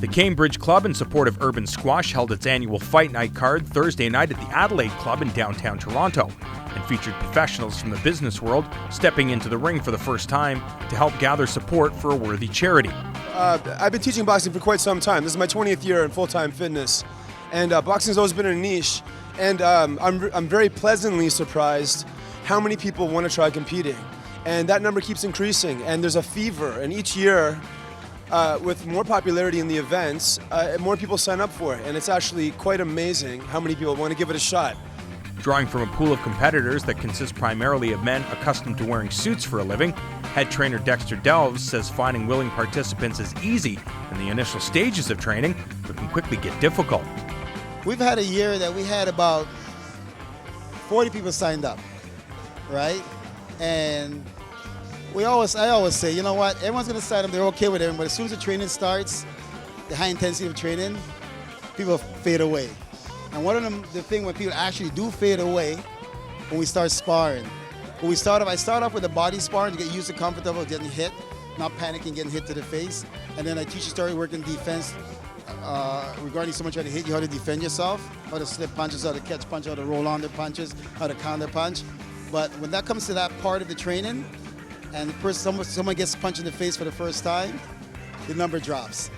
The Cambridge Club, in support of Urban Squash, held its annual Fight Night card Thursday night at the Adelaide Club in downtown Toronto and featured professionals from the business world stepping into the ring for the first time to help gather support for a worthy charity. I've been teaching boxing for quite some time. This is my 20th year in full-time fitness, and boxing's always been a niche. And I'm very pleasantly surprised how many people want to try competing, and that number keeps increasing. And there's a fever, and each year, with more popularity in the events, more people sign up for it, and it's actually quite amazing how many people want to give it a shot. Drawing from a pool of competitors that consists primarily of men accustomed to wearing suits for a living, head trainer Dexter Delves says finding willing participants is easy in the initial stages of training, but can quickly get difficult. We've had a year that we had about 40 people signed up, right? And I always say, you know what, everyone's going to sign up, they're okay with it, but as soon as the training starts, the high intensity of training, people fade away. And one of the thing when people actually do fade away, when we start sparring. I start off with a body sparring to get used to comfortable getting hit, not panicking, getting hit to the face. And then I teach you start working defense regarding someone trying to hit you, how to defend yourself, how to slip punches, how to catch punches, how to roll on the punches, how to counter punch. But when that comes to that part of the training, and the person, someone gets punched in the face for the first time, the number drops.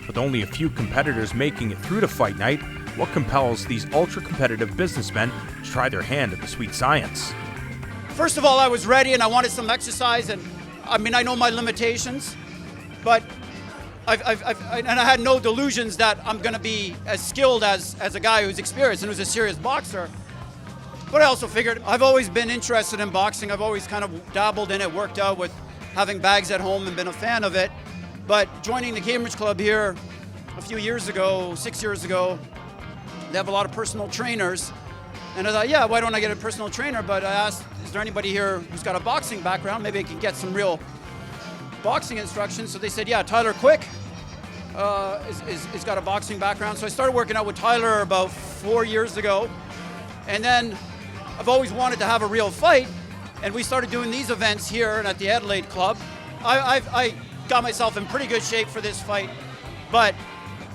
With only a few competitors making it through to Fight Night, what compels these ultra-competitive businessmen to try their hand at the sweet science? First of all, I was ready and I wanted some exercise, and I know my limitations, but I had no delusions that I'm going to be as skilled as a guy who's experienced and who's a serious boxer. But I also figured I've always been interested in boxing. I've always kind of dabbled in it, worked out with having bags at home and been a fan of it. But joining the Cambridge Club here a few years ago, 6 years ago, they have a lot of personal trainers. And I thought, yeah, why don't I get a personal trainer? But I asked, is there anybody here who's got a boxing background? Maybe I can get some real boxing instruction. So they said, yeah, Tyler Quick has got a boxing background. So I started working out with Tyler about 4 years ago. And then I've always wanted to have a real fight. And we started doing these events here and at the Adelaide Club. I got myself in pretty good shape for this fight, but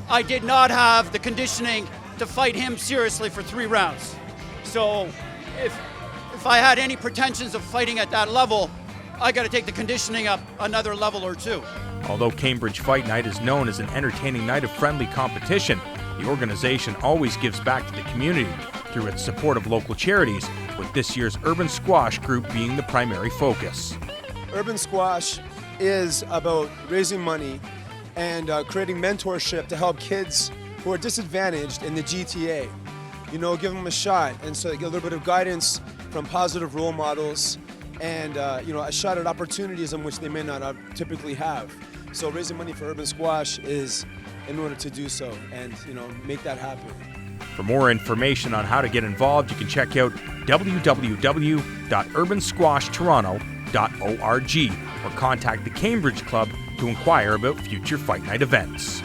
I did not have the conditioning to fight him seriously for 3 rounds. So if I had any pretensions of fighting at that level, I got to take the conditioning up another level or 2. Although Cambridge Fight Night is known as an entertaining night of friendly competition, the organization always gives back to the community through its support of local charities, with this year's Urban Squash group being the primary focus. Urban Squash is about raising money and creating mentorship to help kids who are disadvantaged in the GTA. You know, give them a shot, and so they get a little bit of guidance from positive role models and a shot at opportunities in which they may not typically have. So raising money for Urban Squash is in order to do so and make that happen. For more information on how to get involved, you can check out www.urbansquashtoronto.org or contact the Cambridge Club to inquire about future Fight Night events.